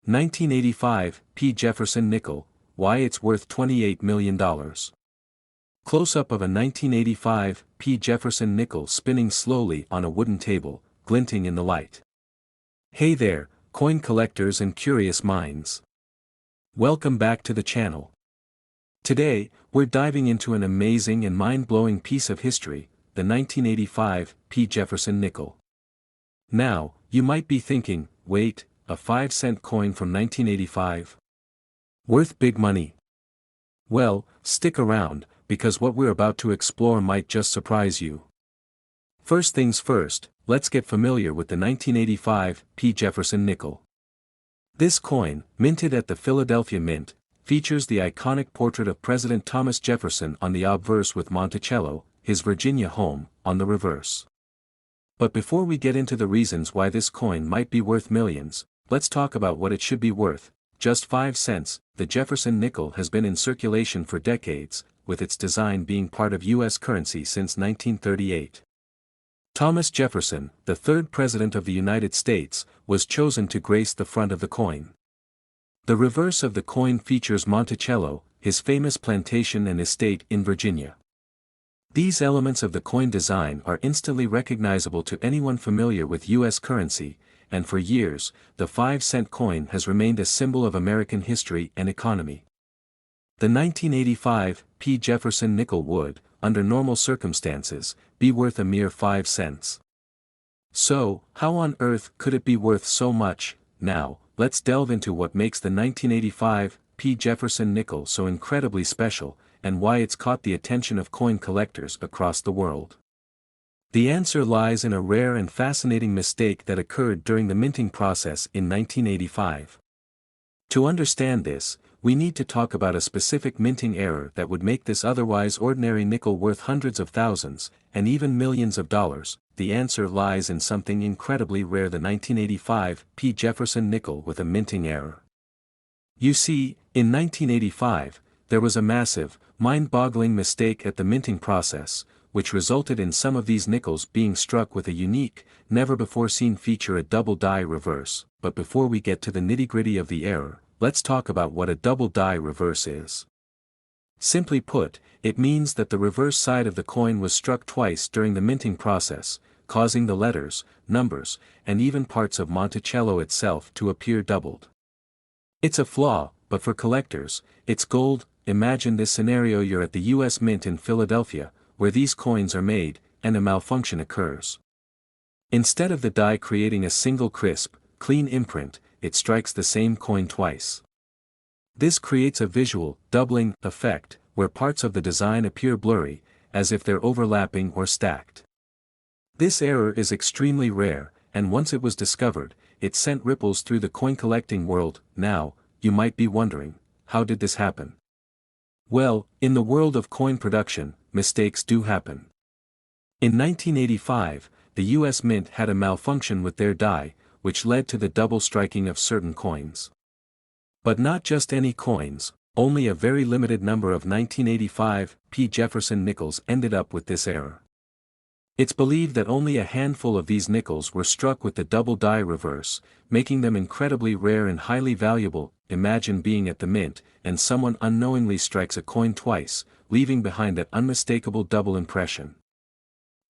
1985 P. Jefferson nickel, why it's worth $28 million. Close-up of a 1985 P. Jefferson nickel spinning slowly on a wooden table, glinting in the light. Hey there, coin collectors and curious minds. Welcome back to the channel. Today, we're diving into an amazing and mind-blowing piece of history, the 1985 P. Jefferson nickel. Now, you might be thinking, wait, a 5-cent coin from 1985? Worth big money? Well, stick around, because what we're about to explore might just surprise you. First things first, let's get familiar with the 1985 P. Jefferson nickel. This coin, minted at the Philadelphia Mint, features the iconic portrait of President Thomas Jefferson on the obverse with Monticello, his Virginia home, on the reverse. But before we get into the reasons why this coin might be worth millions, let's talk about what it should be worth. Just 5 cents, the Jefferson nickel has been in circulation for decades, with its design being part of U.S. currency since 1938. Thomas Jefferson, the third President of the United States, was chosen to grace the front of the coin. The reverse of the coin features Monticello, his famous plantation and estate in Virginia. These elements of the coin design are instantly recognizable to anyone familiar with U.S. currency, and for years, the 5-cent coin has remained a symbol of American history and economy. The 1985 P. Jefferson nickel would, under normal circumstances, be worth a mere 5 cents. So, how on earth could it be worth so much? Now, let's delve into what makes the 1985 P. Jefferson nickel so incredibly special, and why it's caught the attention of coin collectors across the world. The answer lies in a rare and fascinating mistake that occurred during the minting process in 1985. To understand this, we need to talk about a specific minting error that would make this otherwise ordinary nickel worth hundreds of thousands, and even millions of dollars. The answer lies in something incredibly rare: the 1985 P. Jefferson nickel with a minting error. You see, in 1985, there was a massive, mind-boggling mistake at the minting process, which resulted in some of these nickels being struck with a unique, never-before-seen feature: a double die reverse. But before we get to the nitty-gritty of the error, let's talk about what a double die reverse is. Simply put, it means that the reverse side of the coin was struck twice during the minting process, causing the letters, numbers, and even parts of Monticello itself to appear doubled. It's a flaw, but for collectors, it's gold. Imagine this scenario: you're at the U.S. Mint in Philadelphia, where these coins are made, and a malfunction occurs. Instead of the die creating a single crisp, clean imprint, it strikes the same coin twice. This creates a visual, doubling effect, where parts of the design appear blurry, as if they're overlapping or stacked. This error is extremely rare, and once it was discovered, it sent ripples through the coin collecting world. Now, you might be wondering, how did this happen? Well, in the world of coin production, mistakes do happen. In 1985, the U.S. Mint had a malfunction with their die, which led to the double striking of certain coins. But not just any coins, only a very limited number of 1985 P. Jefferson nickels ended up with this error. It's believed that only a handful of these nickels were struck with the double die reverse, making them incredibly rare and highly valuable. Imagine being at the mint, and someone unknowingly strikes a coin twice, leaving behind that unmistakable double impression.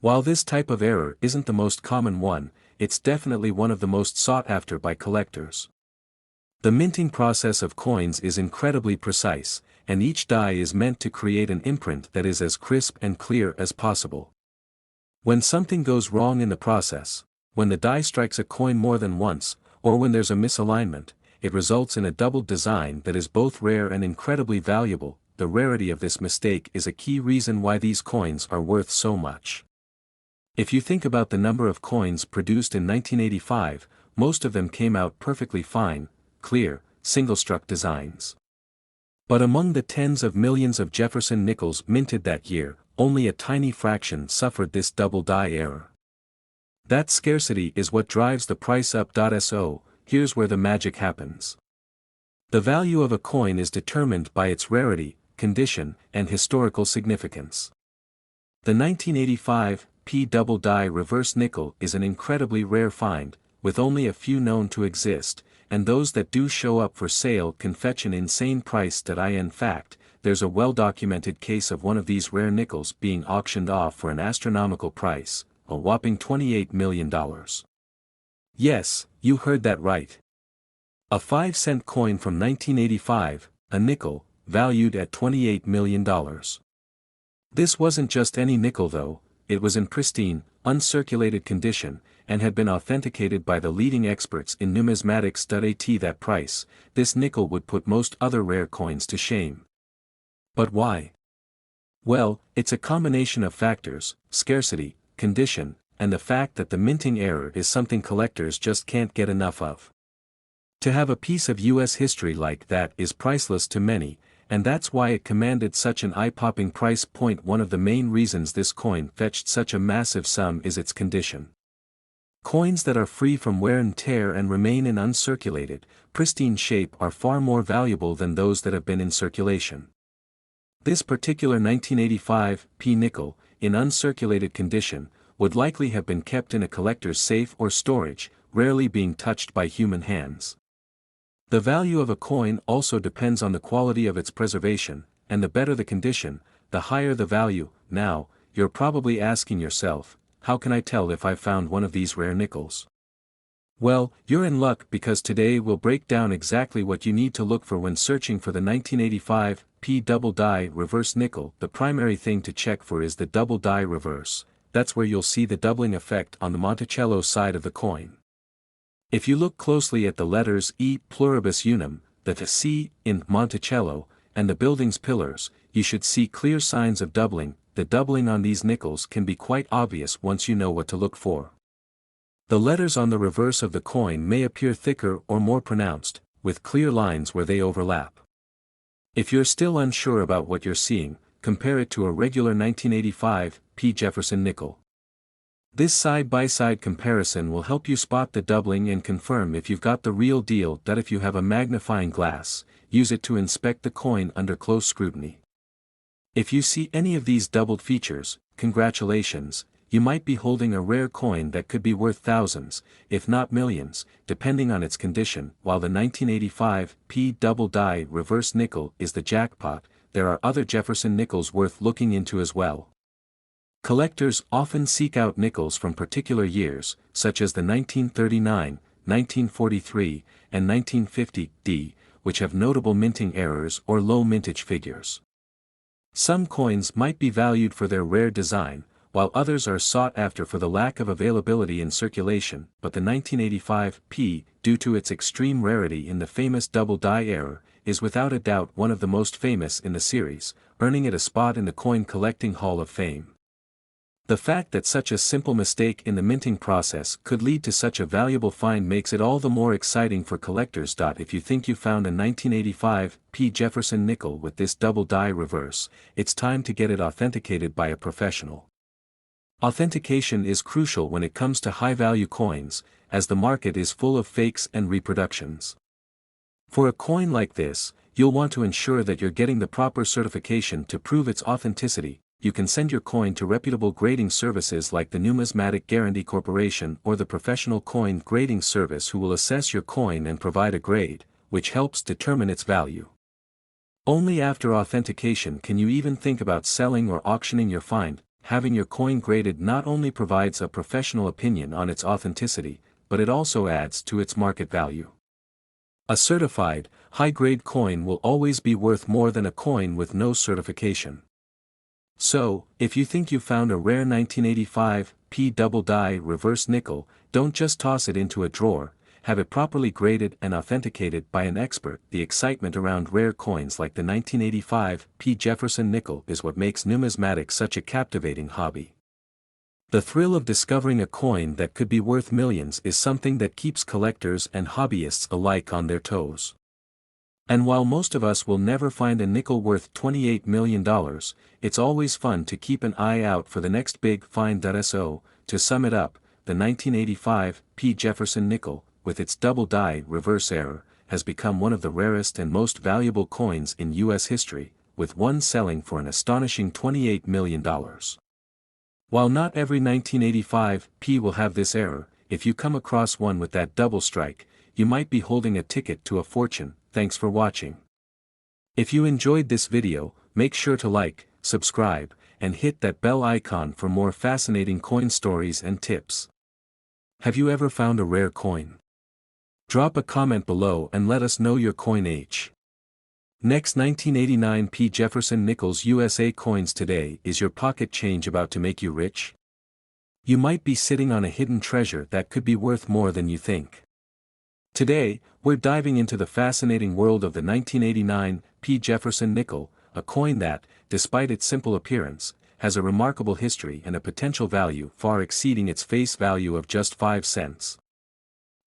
While this type of error isn't the most common one, it's definitely one of the most sought after by collectors. The minting process of coins is incredibly precise, and each die is meant to create an imprint that is as crisp and clear as possible. When something goes wrong in the process, when the die strikes a coin more than once, or when there's a misalignment, it results in a doubled design that is both rare and incredibly valuable. The rarity of this mistake is a key reason why these coins are worth so much. If you think about the number of coins produced in 1985, most of them came out perfectly fine, clear, single-struck designs. But among the tens of millions of Jefferson nickels minted that year, only a tiny fraction suffered this double die error. That scarcity is what drives the price up. So, here's where the magic happens. The value of a coin is determined by its rarity, condition, and historical significance. The 1985 P double die reverse nickel is an incredibly rare find, with only a few known to exist, and those that do show up for sale can fetch an insane price. In fact, there's a well-documented case of one of these rare nickels being auctioned off for an astronomical price, a whopping $28 million. Yes, you heard that right. A 5-cent coin from 1985, a nickel, valued at $28 million. This wasn't just any nickel though, it was in pristine, uncirculated condition, and had been authenticated by the leading experts in numismatics. At that price, this nickel would put most other rare coins to shame. But why? Well, it's a combination of factors: scarcity, condition, and the fact that the minting error is something collectors just can't get enough of. To have a piece of US history like that is priceless to many, and that's why it commanded such an eye-popping price point. One of the main reasons this coin fetched such a massive sum is its condition. Coins that are free from wear and tear and remain in uncirculated, pristine shape are far more valuable than those that have been in circulation. This particular 1985 P nickel, in uncirculated condition, would likely have been kept in a collector's safe or storage, rarely being touched by human hands. The value of a coin also depends on the quality of its preservation, and the better the condition, the higher the value. Now, you're probably asking yourself, how can I tell if I've found one of these rare nickels? Well, you're in luck, because today we'll break down exactly what you need to look for when searching for the 1985 P double die reverse nickel. The primary thing to check for is the double die reverse. That's where you'll see the doubling effect on the Monticello side of the coin. If you look closely at the letters E pluribus unum, the C in Monticello, and the building's pillars, you should see clear signs of doubling. The doubling on these nickels can be quite obvious once you know what to look for. The letters on the reverse of the coin may appear thicker or more pronounced, with clear lines where they overlap. If you're still unsure about what you're seeing, compare it to a regular 1985 P Jefferson nickel. This side-by-side comparison will help you spot the doubling and confirm if you've got the real deal. If you have a magnifying glass, use it to inspect the coin under close scrutiny. If you see any of these doubled features, congratulations, you might be holding a rare coin that could be worth thousands, if not millions, depending on its condition. While the 1985 P double die reverse nickel is the jackpot, there are other Jefferson nickels worth looking into as well. Collectors often seek out nickels from particular years, such as the 1939, 1943, and 1950 D, which have notable minting errors or low mintage figures. Some coins might be valued for their rare design, while others are sought after for the lack of availability in circulation. But the 1985 P, due to its extreme rarity in the famous double die error, is without a doubt one of the most famous in the series, earning it a spot in the Coin Collecting Hall of Fame. The fact that such a simple mistake in the minting process could lead to such a valuable find makes it all the more exciting for collectors. If you think you found a 1985 P Jefferson nickel with this double die reverse, it's time to get it authenticated by a professional. Authentication is crucial when it comes to high-value coins, as the market is full of fakes and reproductions. For a coin like this, you'll want to ensure that you're getting the proper certification to prove its authenticity. You can send your coin to reputable grading services like the Numismatic Guarantee Corporation or the Professional Coin Grading Service, who will assess your coin and provide a grade, which helps determine its value. Only after authentication can you even think about selling or auctioning your find. Having your coin graded not only provides a professional opinion on its authenticity, but it also adds to its market value. A certified, high-grade coin will always be worth more than a coin with no certification. So, if you think you found a rare 1985 P double die reverse nickel, don't just toss it into a drawer, have it properly graded and authenticated by an expert. The excitement around rare coins like the 1985 P Jefferson nickel is what makes numismatics such a captivating hobby. The thrill of discovering a coin that could be worth millions is something that keeps collectors and hobbyists alike on their toes. And while most of us will never find a nickel worth $28 million, it's always fun to keep an eye out for the next big find. So, to sum it up, the 1985 P Jefferson nickel, with its double die reverse error, has become one of the rarest and most valuable coins in US history, with one selling for an astonishing $28 million. While not every 1985 P will have this error, if you come across one with that double strike, you might be holding a ticket to a fortune. Thanks for watching. If you enjoyed this video, make sure to like, subscribe, and hit that bell icon for more fascinating coin stories and tips. Have you ever found a rare coin? Drop a comment below and let us know your coin age. Next, 1989 P. Jefferson Nichols USA coins. Today, is your pocket change about to make you rich? You might be sitting on a hidden treasure that could be worth more than you think. Today, we're diving into the fascinating world of the 1989 P. Jefferson nickel, a coin that, despite its simple appearance, has a remarkable history and a potential value far exceeding its face value of just 5 cents.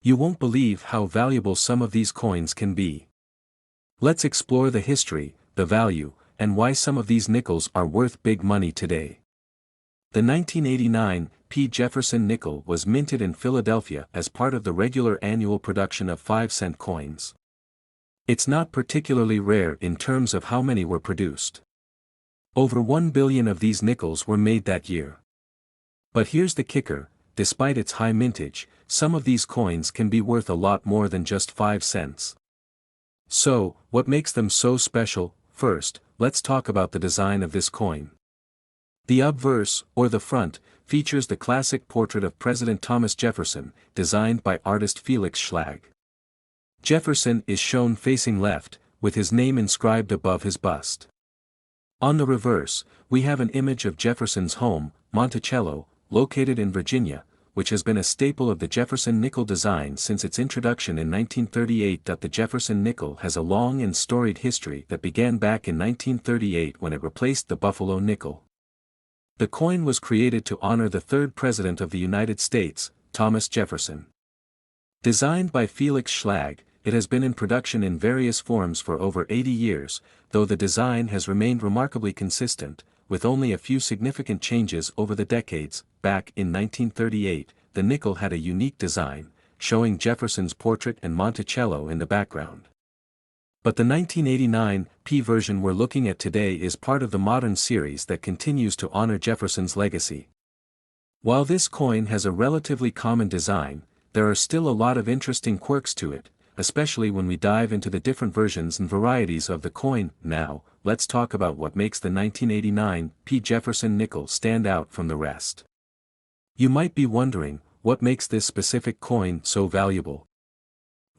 You won't believe how valuable some of these coins can be. Let's explore the history, the value, and why some of these nickels are worth big money today. The 1989 P. Jefferson nickel was minted in Philadelphia as part of the regular annual production of 5-cent coins. It's not particularly rare in terms of how many were produced. Over 1 billion of these nickels were made that year. But here's the kicker: despite its high mintage, some of these coins can be worth a lot more than just 5 cents. So, what makes them so special? First, let's talk about the design of this coin. The obverse, or the front, features the classic portrait of President Thomas Jefferson, designed by artist Felix Schlag. Jefferson is shown facing left, with his name inscribed above his bust. On the reverse, we have an image of Jefferson's home, Monticello, located in Virginia, which has been a staple of the Jefferson nickel design since its introduction in 1938. The Jefferson nickel has a long and storied history that began back in 1938 when it replaced the Buffalo nickel. The coin was created to honor the third President of the United States, Thomas Jefferson. Designed by Felix Schlag, it has been in production in various forms for over 80 years, though the design has remained remarkably consistent, with only a few significant changes over the decades. Back in 1938, the nickel had a unique design, showing Jefferson's portrait and Monticello in the background. But the 1989 P version we're looking at today is part of the modern series that continues to honor Jefferson's legacy. While this coin has a relatively common design, there are still a lot of interesting quirks to it, especially when we dive into the different versions and varieties of the coin. Now, let's talk about what makes the 1989 P. Jefferson nickel stand out from the rest. You might be wondering, what makes this specific coin so valuable?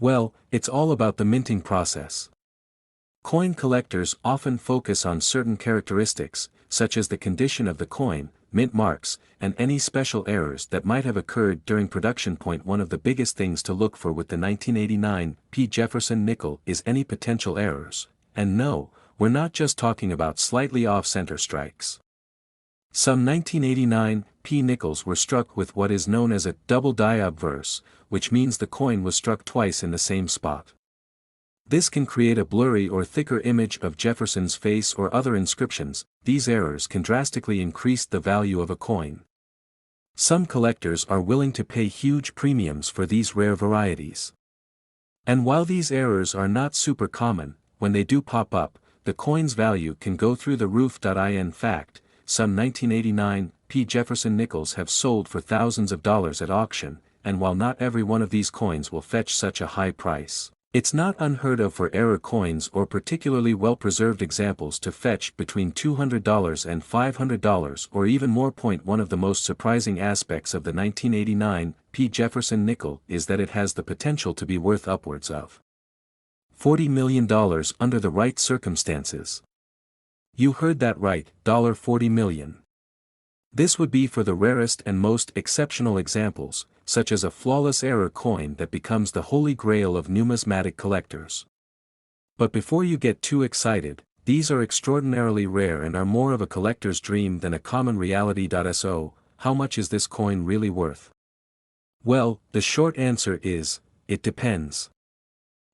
Well, it's all about the minting process. Coin collectors often focus on certain characteristics, such as the condition of the coin, mint marks, and any special errors that might have occurred during production. One of the biggest things to look for with the 1989 P. Jefferson nickel is any potential errors. And no, we're not just talking about slightly off-center strikes. Some 1989 P nickels were struck with what is known as a double die obverse, which means the coin was struck twice in the same spot. This can create a blurry or thicker image of Jefferson's face or other inscriptions. These errors can drastically increase the value of a coin. Some collectors are willing to pay huge premiums for these rare varieties. And while these errors are not super common, when they do pop up, the coin's value can go through the roof. In fact, some 1989 P. Jefferson nickels have sold for thousands of dollars at auction, and while not every one of these coins will fetch such a high price, it's not unheard of for error coins or particularly well-preserved examples to fetch between $200 and $500 or even more. One of the most surprising aspects of the 1989 P. Jefferson nickel is that it has the potential to be worth upwards of $40 million under the right circumstances. You heard that right, $40 million. This would be for the rarest and most exceptional examples, such as a flawless error coin that becomes the holy grail of numismatic collectors. But before you get too excited, these are extraordinarily rare and are more of a collector's dream than a common reality. So, how much is this coin really worth? Well, the short answer is, it depends.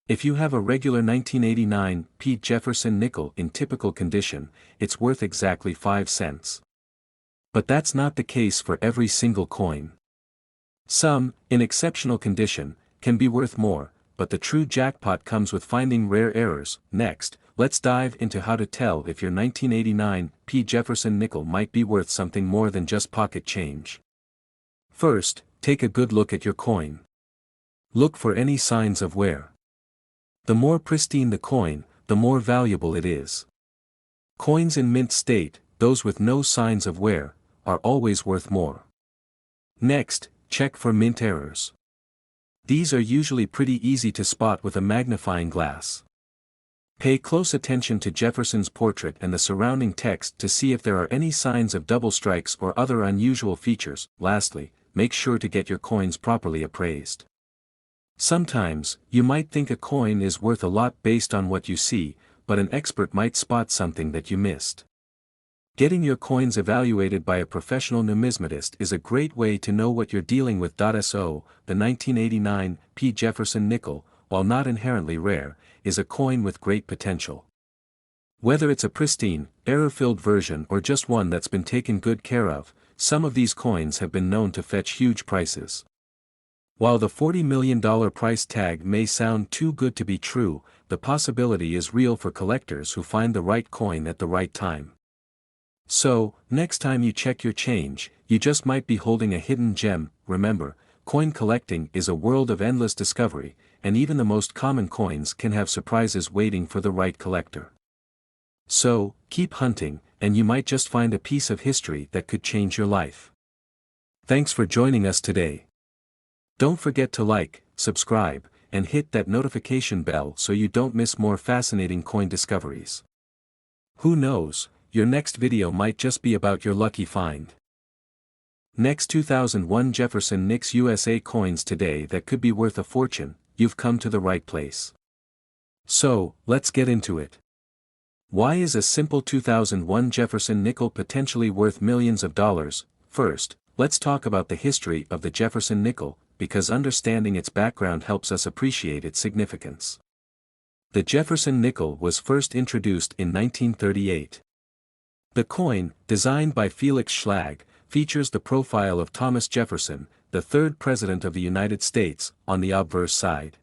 If you have a regular 1989 P. Jefferson nickel in typical condition, it's worth exactly 5 cents. But that's not the case for every single coin. Some, in exceptional condition, can be worth more, but the true jackpot comes with finding rare errors. Next, let's dive into how to tell if your 1989 P. Jefferson nickel might be worth something more than just pocket change. First, take a good look at your coin. Look for any signs of wear. The more pristine the coin, the more valuable it is. Coins in mint state, those with no signs of wear, are always worth more. Next, check for mint errors. These are usually pretty easy to spot with a magnifying glass. Pay close attention to Jefferson's portrait and the surrounding text to see if there are any signs of double strikes or other unusual features. Lastly, make sure to get your coins properly appraised. Sometimes, you might think a coin is worth a lot based on what you see, but an expert might spot something that you missed. Getting your coins evaluated by a professional numismatist is a great way to know what you're dealing with. So, the 1989 P. Jefferson nickel, while not inherently rare, is a coin with great potential. Whether it's a pristine, error-filled version or just one that's been taken good care of, some of these coins have been known to fetch huge prices. While the $40 million price tag may sound too good to be true, the possibility is real for collectors who find the right coin at the right time. So, next time you check your change, you just might be holding a hidden gem. Remember, coin collecting is a world of endless discovery, and even the most common coins can have surprises waiting for the right collector. So, keep hunting, and you might just find a piece of history that could change your life. Thanks for joining us today. Don't forget to like, subscribe, and hit that notification bell so you don't miss more fascinating coin discoveries. Who knows, your next video might just be about your lucky find. Next, 2001 Jefferson Nicks USA coins today that could be worth a fortune. You've come to the right place. So, let's get into it. Why is a simple 2001 Jefferson nickel potentially worth millions of dollars? First, let's talk about the history of the Jefferson nickel, because understanding its background helps us appreciate its significance. The Jefferson nickel was first introduced in 1938. The coin, designed by Felix Schlag, features the profile of Thomas Jefferson, the third President of the United States, on the obverse side.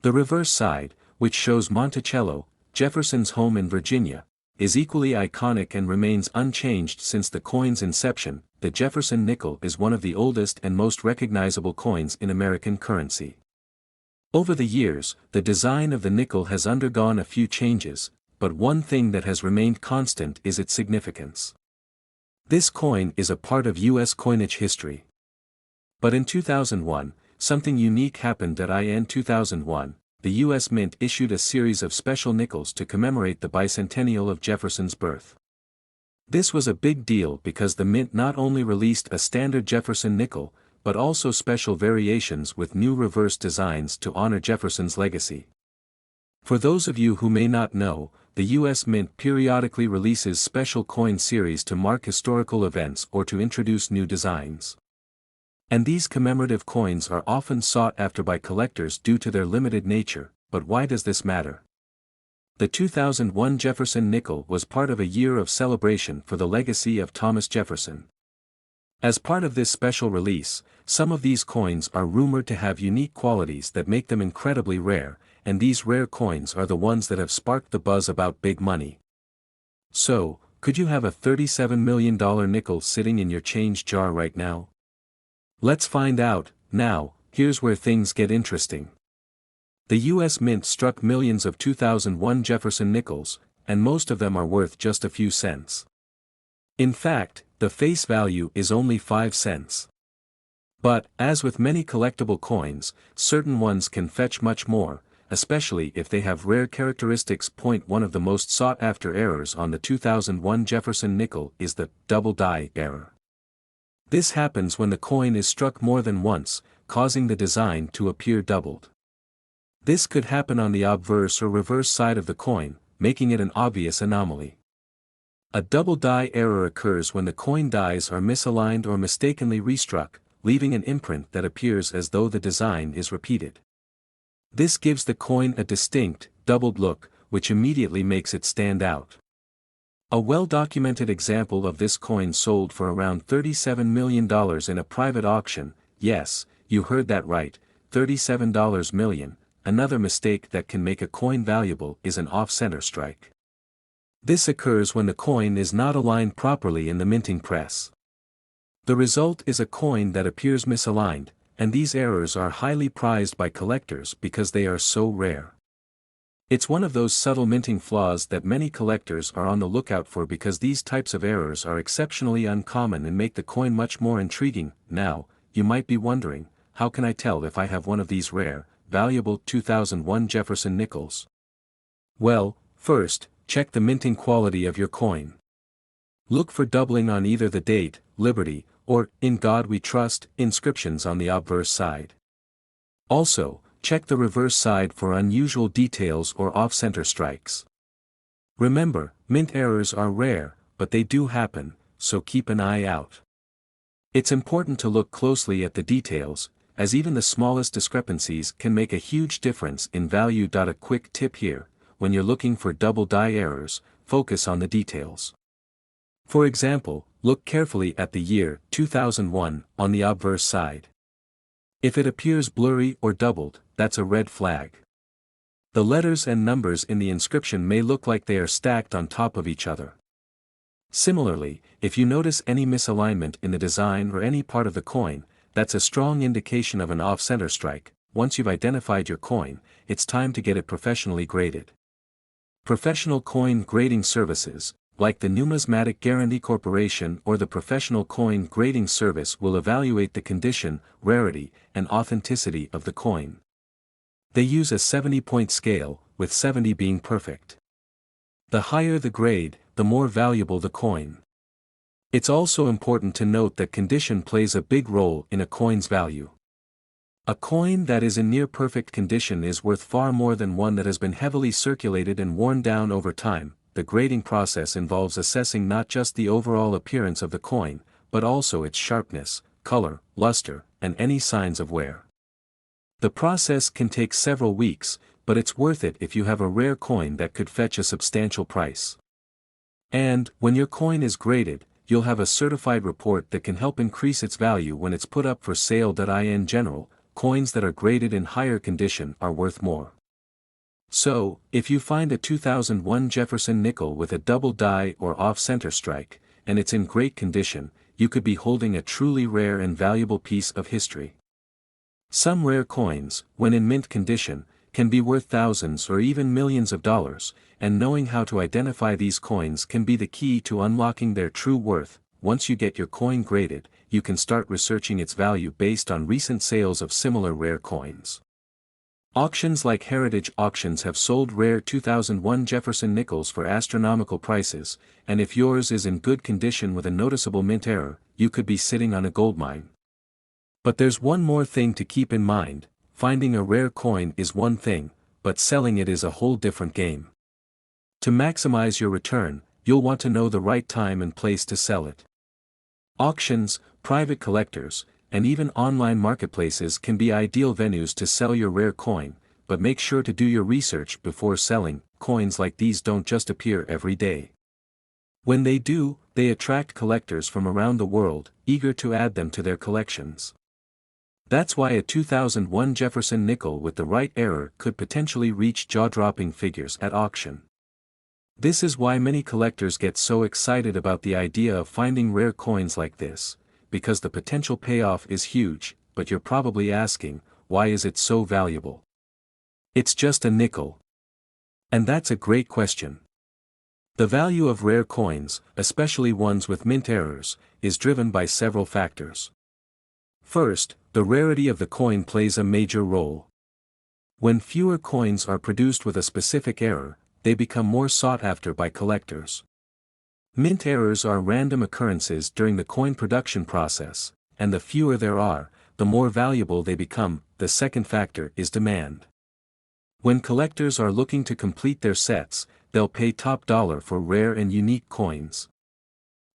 The reverse side, which shows Monticello, Jefferson's home in Virginia, is equally iconic and remains unchanged since the coin's inception. The Jefferson nickel is one of the oldest and most recognizable coins in American currency. Over the years, the design of the nickel has undergone a few changes, but one thing that has remained constant is its significance. This coin is a part of U.S. coinage history. But in 2001, something unique happened. In 2001, the U.S. Mint issued a series of special nickels to commemorate the bicentennial of Jefferson's birth. This was a big deal because the Mint not only released a standard Jefferson nickel, but also special variations with new reverse designs to honor Jefferson's legacy. For those of you who may not know, the U.S. Mint periodically releases special coin series to mark historical events or to introduce new designs. And these commemorative coins are often sought after by collectors due to their limited nature. But why does this matter? The 2001 Jefferson nickel was part of a year of celebration for the legacy of Thomas Jefferson. As part of this special release, some of these coins are rumored to have unique qualities that make them incredibly rare, and these rare coins are the ones that have sparked the buzz about big money. So, could you have a $37 million nickel sitting in your change jar right now? Let's find out. Now, here's where things get interesting. The U.S. Mint struck millions of 2001 Jefferson nickels, and most of them are worth just a few cents. In fact, the face value is only 5 cents. But, as with many collectible coins, certain ones can fetch much more, especially if they have rare characteristics. One of the most sought-after errors on the 2001 Jefferson nickel is the double die error. This happens when the coin is struck more than once, causing the design to appear doubled. This could happen on the obverse or reverse side of the coin, making it an obvious anomaly. A double die error occurs when the coin dies are misaligned or mistakenly restruck, leaving an imprint that appears as though the design is repeated. This gives the coin a distinct, doubled look, which immediately makes it stand out. A well-documented example of this coin sold for around $37 million in a private auction. Yes, you heard that right, $37 million. Another mistake that can make a coin valuable is an off-center strike. This occurs when the coin is not aligned properly in the minting press. The result is a coin that appears misaligned, and these errors are highly prized by collectors because they are so rare. It's one of those subtle minting flaws that many collectors are on the lookout for because these types of errors are exceptionally uncommon and make the coin much more intriguing. Now, you might be wondering, how can I tell if I have one of these rare, valuable 2001 Jefferson nickels? Well, first, check the minting quality of your coin. Look for doubling on either the date, Liberty, or In God We Trust inscriptions on the obverse side. Also, check the reverse side for unusual details or off-center strikes. Remember, mint errors are rare, but they do happen, so keep an eye out. It's important to look closely at the details, as even the smallest discrepancies can make a huge difference in value. A quick tip here, when you're looking for double die errors, focus on the details. For example, look carefully at the year 2001 on the obverse side. If it appears blurry or doubled, that's a red flag. The letters and numbers in the inscription may look like they are stacked on top of each other. Similarly, if you notice any misalignment in the design or any part of the coin, that's a strong indication of an off-center strike. Once you've identified your coin, it's time to get it professionally graded. Professional coin grading services, like the Numismatic Guarantee Corporation or the Professional Coin Grading Service, will evaluate the condition, rarity, and authenticity of the coin. They use a 70-point scale, with 70 being perfect. The higher the grade, the more valuable the coin. It's also important to note that condition plays a big role in a coin's value. A coin that is in near perfect condition is worth far more than one that has been heavily circulated and worn down over time. The grading process involves assessing not just the overall appearance of the coin, but also its sharpness, color, luster, and any signs of wear. The process can take several weeks, but it's worth it if you have a rare coin that could fetch a substantial price. And, when your coin is graded, you'll have a certified report that can help increase its value when it's put up for sale. In general, coins that are graded in higher condition are worth more. So, if you find a 2001 Jefferson nickel with a double die or off-center strike, and it's in great condition, you could be holding a truly rare and valuable piece of history. Some rare coins, when in mint condition, can be worth thousands or even millions of dollars, and knowing how to identify these coins can be the key to unlocking their true worth. Once you get your coin graded, you can start researching its value based on recent sales of similar rare coins. Auctions like Heritage Auctions have sold rare 2001 Jefferson nickels for astronomical prices, and if yours is in good condition with a noticeable mint error, you could be sitting on a goldmine. But there's one more thing to keep in mind: finding a rare coin is one thing, but selling it is a whole different game. To maximize your return, you'll want to know the right time and place to sell it. Auctions, private collectors, and even online marketplaces can be ideal venues to sell your rare coin, but make sure to do your research before selling. Coins like these don't just appear every day. When they do, they attract collectors from around the world, eager to add them to their collections. That's why a 2001 Jefferson nickel with the right error could potentially reach jaw-dropping figures at auction. This is why many collectors get so excited about the idea of finding rare coins like this, because the potential payoff is huge. But you're probably asking, why is it so valuable? It's just a nickel. And that's a great question. The value of rare coins, especially ones with mint errors, is driven by several factors. First, the rarity of the coin plays a major role. When fewer coins are produced with a specific error, they become more sought after by collectors. Mint errors are random occurrences during the coin production process, and the fewer there are, the more valuable they become. The second factor is demand. When collectors are looking to complete their sets, they'll pay top dollar for rare and unique coins.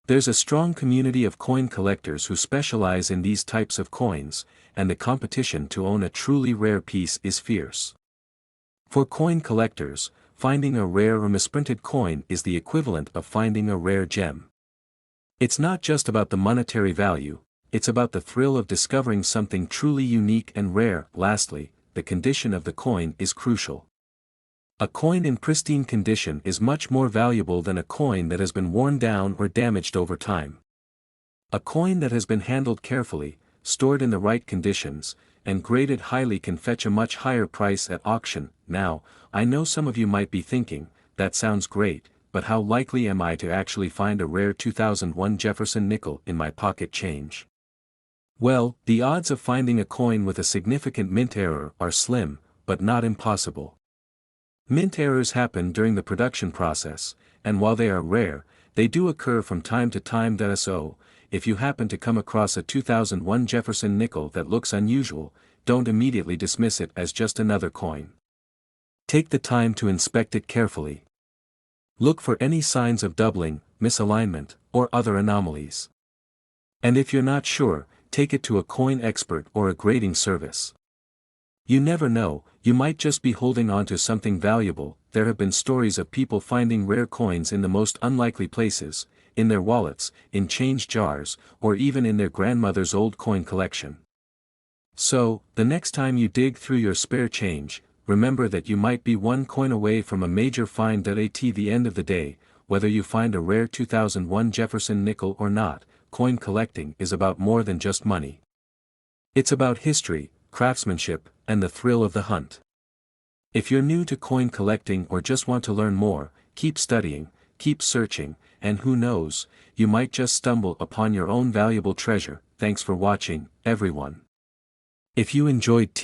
There's a strong community of coin collectors who specialize in these types of coins, and the competition to own a truly rare piece is fierce. For coin collectors, finding a rare or misprinted coin is the equivalent of finding a rare gem. It's not just about the monetary value, it's about the thrill of discovering something truly unique and rare. Lastly, the condition of the coin is crucial. A coin in pristine condition is much more valuable than a coin that has been worn down or damaged over time. A coin that has been handled carefully, stored in the right conditions, and graded highly can fetch a much higher price at auction. Now, I know some of you might be thinking, that sounds great, but how likely am I to actually find a rare 2001 Jefferson nickel in my pocket change? Well, the odds of finding a coin with a significant mint error are slim, but not impossible. Mint errors happen during the production process, and while they are rare, they do occur from time to time. So, if you happen to come across a 2001 Jefferson nickel that looks unusual, don't immediately dismiss it as just another coin. Take the time to inspect it carefully. Look for any signs of doubling, misalignment, or other anomalies. And if you're not sure, take it to a coin expert or a grading service. You never know, you might just be holding on to something valuable. There have been stories of people finding rare coins in the most unlikely places, in their wallets, in change jars, or even in their grandmother's old coin collection. So, the next time you dig through your spare change, remember that you might be one coin away from a major find. At the end of the day, whether you find a rare 2001 Jefferson nickel or not, coin collecting is about more than just money. It's about history, craftsmanship, and the thrill of the hunt. If you're new to coin collecting or just want to learn more, keep studying, keep searching, and who knows, you might just stumble upon your own valuable treasure. Thanks for watching, everyone. If you enjoyed